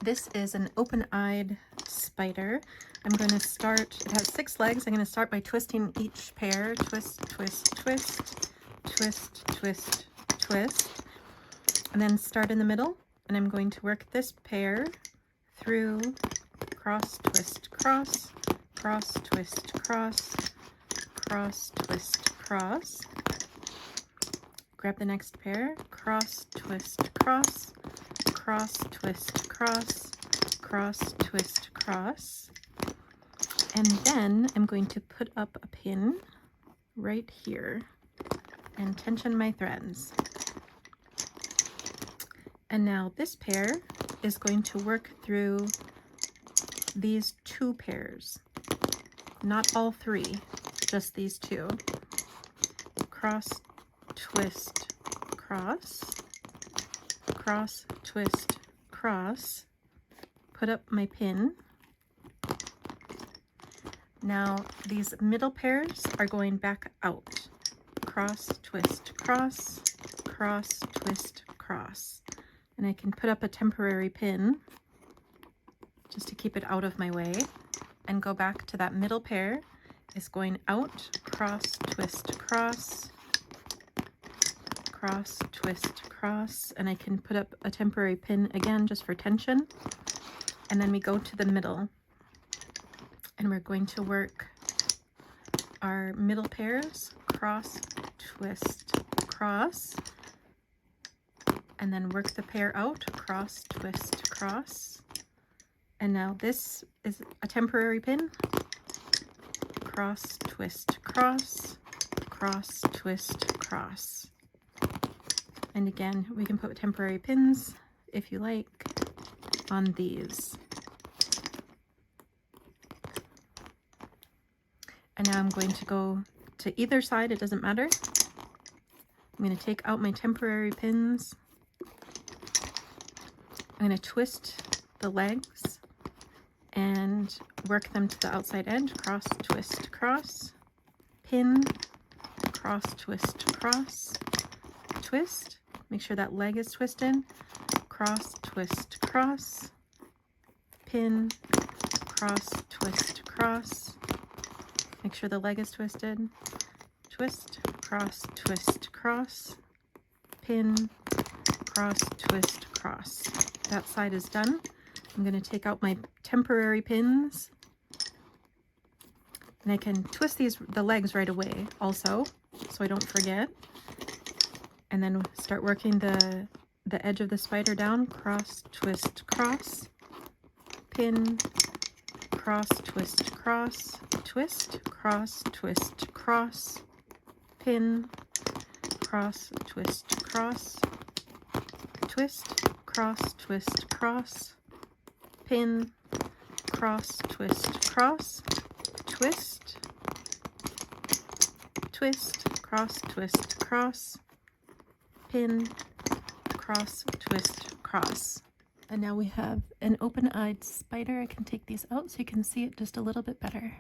This is an open-eyed spider. I'm going to start, it has 6 legs. I'm going to start by twisting each pair. Twist, twist, twist, twist, twist, twist. And then start in the middle. And I'm going to work this pair through, cross, twist, cross, cross, twist, cross, cross, twist, cross. Grab the next pair, cross, twist, cross, cross, twist, cross, cross, twist, cross. And then I'm going to put up a pin right here and tension my threads. And now this pair is going to work through these 2 pairs, not all 3, just these 2. Cross, twist, cross, cross, twist, cross, put up my pin. Now these middle pairs are going back out. Cross, twist, cross, cross, twist, cross. And I can put up a temporary pin just to keep it out of my way and go back to that middle pair is going out, cross, twist, cross, cross, twist, cross, and I can put up a temporary pin again just for tension. And then we go to the middle and we're going to work our middle pairs, cross, twist, cross, and then work the pair out, cross, twist, cross. And now this is a temporary pin, cross, twist, cross, cross, twist, cross. And again, we can put temporary pins, if you like, on these. And now I'm going to go to either side, it doesn't matter. I'm going to take out my temporary pins. I'm going to twist the legs and work them to the outside edge. Cross, twist, cross, pin, cross, twist, cross, twist. Make sure that leg is twisted. Cross, twist, cross, pin, cross, twist, cross. Make sure the leg is twisted. Twist, cross, twist, cross, pin, cross, twist, cross. That side is done. I'm going to take out my temporary pins. And I can twist the legs right away also, so I don't forget. And then start working the edge of the spider down. Cross, twist, cross, pin, cross, twist, cross, twist, cross, twist, cross, pin, cross, twist, cross, twist, cross, twist, cross, pin, cross, twist, cross, twist, twist, cross, twist, cross, pin, cross, twist, cross. And now we have an open-eyed spider. I can take these out so you can see it just a little bit better.